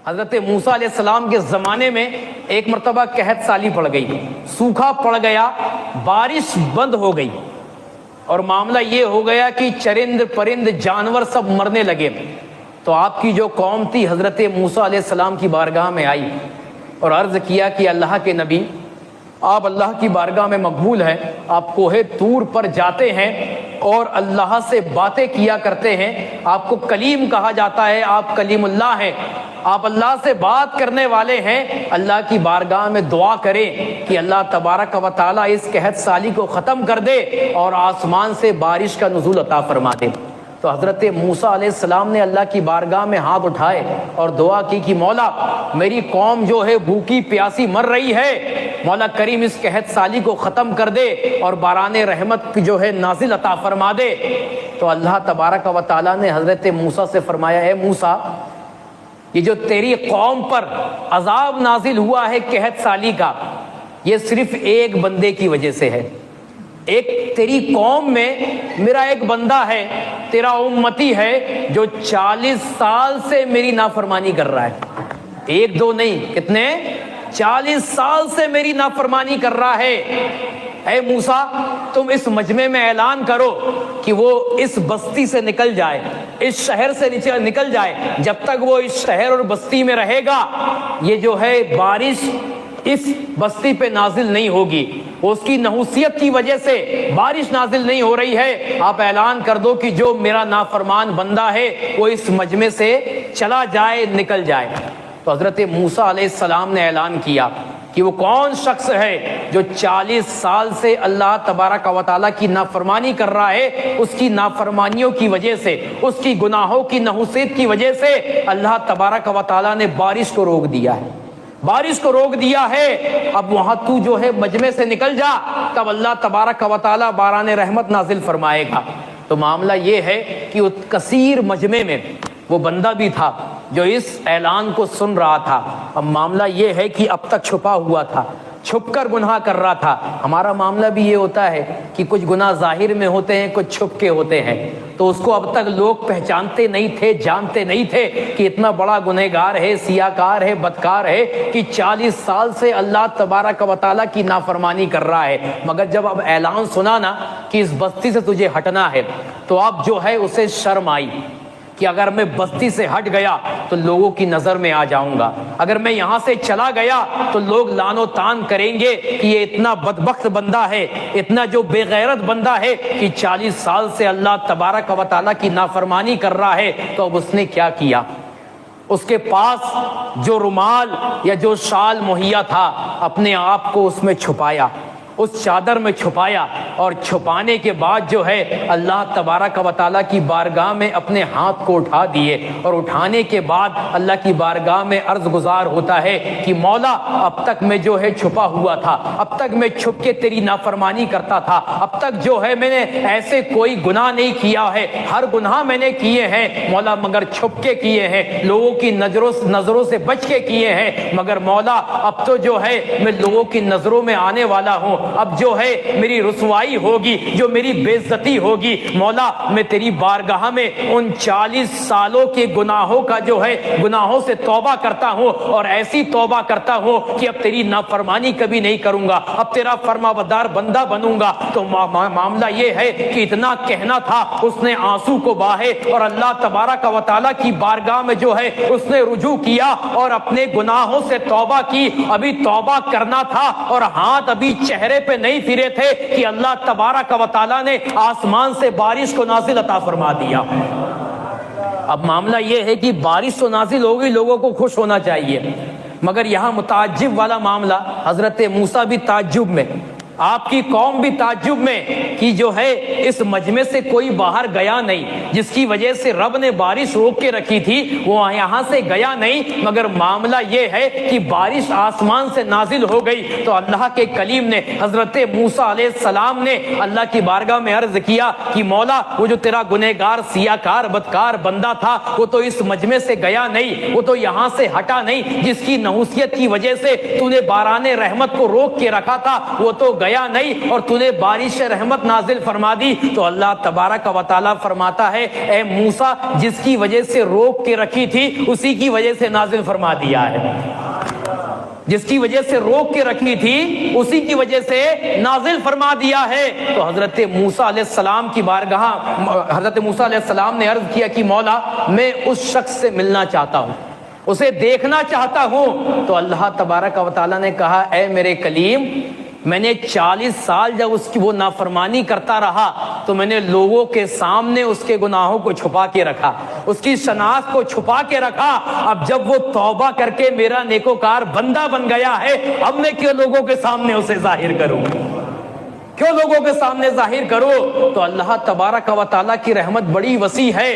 حضرت موسیٰ علیہ السلام کے زمانے میں ایک مرتبہ قحط سالی پڑ گئی، سوکھا پڑ گیا، بارش بند ہو گئی، اور معاملہ یہ ہو گیا کہ چرند پرند جانور سب مرنے لگے۔ تو آپ کی جو قوم تھی حضرت موسیٰ علیہ السلام کی بارگاہ میں آئی اور عرض کیا کہ اللہ کے نبی، آپ اللہ کی بارگاہ میں مقبول ہیں، آپ کوہ طور پر جاتے ہیں اور اللہ سے باتیں کیا کرتے ہیں، آپ کو کلیم کہا جاتا ہے، آپ کلیم اللہ ہیں، آپ اللہ سے بات کرنے والے ہیں، اللہ کی بارگاہ میں دعا کریں کہ اللہ تبارک و تعالیٰ اس قحط سالی کو ختم کر دے اور آسمان سے بارش کا نزول عطا فرما دے۔ تو حضرت موسیٰ علیہ السلام نے اللہ کی بارگاہ میں ہاتھ اٹھائے اور دعا کی کہ مولا میری قوم جو ہے بھوکی پیاسی مر رہی ہے، مولا کریم اس قحط سالی کو ختم کر دے اور باران رحمت جو ہے نازل عطا فرما دے۔ تو اللہ تبارک و تعالیٰ نے حضرت موسیٰ سے فرمایا، اے موسیٰ، یہ جو تیری قوم پر عذاب نازل ہوا ہے قحط سالی کا، یہ صرف ایک بندے کی وجہ سے ہے۔ ایک تیری قوم میں میرا ایک بندہ ہے، تیرا امتی ہے، جو 40 سال سے میری نافرمانی کر رہا ہے، ایک دو نہیں، کتنے؟ 40 سال سے میری نافرمانی کر رہا ہے۔ اے موسیٰ، تم اس مجمع میں اعلان کرو کہ وہ اس بستی سے نکل جائے، اس شہر سے نکل جائے، جب تک وہ اس شہر اور بستی میں رہے گا یہ جو ہے بارش اس بستی پہ نازل نہیں ہوگی، اس کی نحوست کی وجہ سے بارش نازل نہیں ہو رہی ہے۔ آپ اعلان کر دو کہ جو میرا نافرمان بندہ ہے وہ اس مجمع سے چلا جائے، نکل جائے۔ تو حضرت موسیٰ علیہ السلام نے اعلان کیا کہ وہ کون شخص ہے جو 40 سال سے اللہ تبارک و تعالیٰ کی نافرمانی کر رہا ہے، اس کی نافرمانیوں کی وجہ سے، اس کی گناہوں کی نحوست کی وجہ سے اللہ تبارک و تعالیٰ نے بارش کو روک دیا ہے، بارش کو روک دیا ہے۔ اب وہاں تو جو ہے مجمع سے نکل جا، تب اللہ تبارک و تعالیٰ باران رحمت نازل فرمائے گا۔ تو معاملہ یہ ہے کہ اس کثیر مجمع میں وہ بندہ بھی تھا جو اس اعلان کو سن رہا تھا۔ اب معاملہ یہ ہے کہ اب تک چھپا ہوا تھا، چھپ کر گناہ کر رہا تھا۔ ہمارا معاملہ بھی یہ ہوتا ہے کہ کچھ گناہ ظاہر میں ہوتے ہیں، کچھ چھپ کے ہوتے ہیں، تو اس کو اب تک لوگ پہچانتے نہیں تھے، جانتے نہیں تھے کہ اتنا بڑا گنہگار ہے، سیاکار ہے، بدکار ہے کہ 40 سال سے اللہ تبارک و تعالیٰ کی نافرمانی کر رہا ہے۔ مگر جب اب اعلان سنا نا کہ اس بستی سے تجھے ہٹنا ہے، تو اب جو ہے اسے شرم آئی کہ اگر میں بستی سے ہٹ گیا تو لوگوں کی نظر میں آ جاؤں گا، اگر میں یہاں سے چلا گیا تو لوگ لعن و طعن کریں گے کہ یہ اتنا بدبخت بندہ ہے، اتنا جو بے غیرت بندہ ہے کہ 40 سال سے اللہ تبارک و تعالیٰ کی نافرمانی کر رہا ہے۔ تو اب اس نے کیا کیا؟ اس کے پاس جو رومال یا جو شال مہیا تھا، اپنے آپ کو اس میں چھپایا، اس چادر میں چھپایا، اور چھپانے کے بعد جو ہے اللہ تبارک و تعالیٰ کی بارگاہ میں اپنے ہاتھ کو اٹھا دیے، اور اٹھانے کے بعد اللہ کی بارگاہ میں عرض گزار ہوتا ہے کہ مولا اب تک میں جو ہے چھپا ہوا تھا، اب تک میں چھپ کے تیری نافرمانی کرتا تھا، اب تک جو ہے میں نے ایسے کوئی گناہ نہیں کیا ہے، ہر گناہ میں نے کیے ہیں مولا، مگر چھپ کے کیے ہیں، لوگوں کی نظروں سے بچ کے کیے ہیں، مگر مولا اب تو جو ہے میں لوگوں کی نظروں میں آنے والا ہوں، اب جو ہے میری رسوائی ہوگی، جو میری بے عزتی ہوگی، مولا میں تیری بارگاہ میں ان 40 سالوں کے گناہوں کا جو ہے گناہوں سے توبہ کرتا ہوں، اور ایسی توبہ کرتا ہوں کہ اب تیری نافرمانی کبھی نہیں کروں گا، اب تیرا فرمانبردار بندہ بنوں گا۔ تو معاملہ یہ ہے کہ اتنا کہنا تھا، اس نے آنسو کو بہائے اور اللہ تبارک و تعالیٰ کی بارگاہ میں جو ہے اس نے رجوع کیا اور اپنے گناہوں سے توبہ کی۔ ابھی توبہ کرنا تھا اور ہاتھ ابھی چہرے پہ نہیں پھرے تھے کہ اللہ تبارک و تعالیٰ نے آسمان سے بارش کو نازل عطا فرما دیا۔ اب معاملہ یہ ہے کہ بارش تو نازل ہوگی، لوگوں کو خوش ہونا چاہیے، مگر یہاں متعجب والا معاملہ، حضرت موسیٰ بھی تعجب میں، آپ کی قوم بھی تعجب میں کہ جو ہے اس مجمع سے کوئی باہر گیا نہیں، جس کی وجہ سے رب نے بارش روک کے رکھی تھی وہ یہاں سے گیا نہیں، مگر معاملہ یہ ہے کہ بارش آسمان سے نازل ہو گئی۔ تو اللہ کے کلیم نے، حضرت موسیٰ علیہ السلام نے اللہ کی بارگاہ میں عرض کیا کہ مولا وہ جو تیرا گنہگار سیاکار بدکار بندہ تھا وہ تو اس مجمع سے گیا نہیں، وہ تو یہاں سے ہٹا نہیں، جس کی نحوست کی وجہ سے تو نے باران رحمت کو روک کے رکھا تھا وہ تو گیا گیا نہیں اور تو نے بارش رحمت نازل فرما دی، تو اللہ تبارک و تعالیٰ فرماتا ہے اے موسیٰ جس کی وجہ سے روک کے رکھی تھی اسی کی وجہ سے نازل فرما دیا ہے، جس کی وجہ سے روک کے رکھی تھی اسی کی وجہ سے نازل فرما دیا ہے۔ تو حضرت موسیٰ علیہ السلام کی بارگاہ حضرت موسیٰ علیہ السلام نے عرض کیا کہ مولا میں اس شخص سے ملنا چاہتا ہوں، اسے دیکھنا چاہتا ہوں۔ تو اللہ تبارک و تعالیٰ نے کہا اے میرے کلیم میں نے 40 سال جب اس کی وہ نافرمانی کرتا رہا تو میں نے لوگوں کے سامنے اس کے گناہوں کو چھپا کے رکھا، اس کی شناخت کو چھپا کے رکھا، اب جب وہ توبہ کر کے میرا نیکوکار بندہ بن گیا ہے اب میں کیوں لوگوں کے سامنے اسے ظاہر کروں، کیوں لوگوں کے سامنے ظاہر کرو؟ تو اللہ تبارک و تعالیٰ کی رحمت بڑی وسیع ہے۔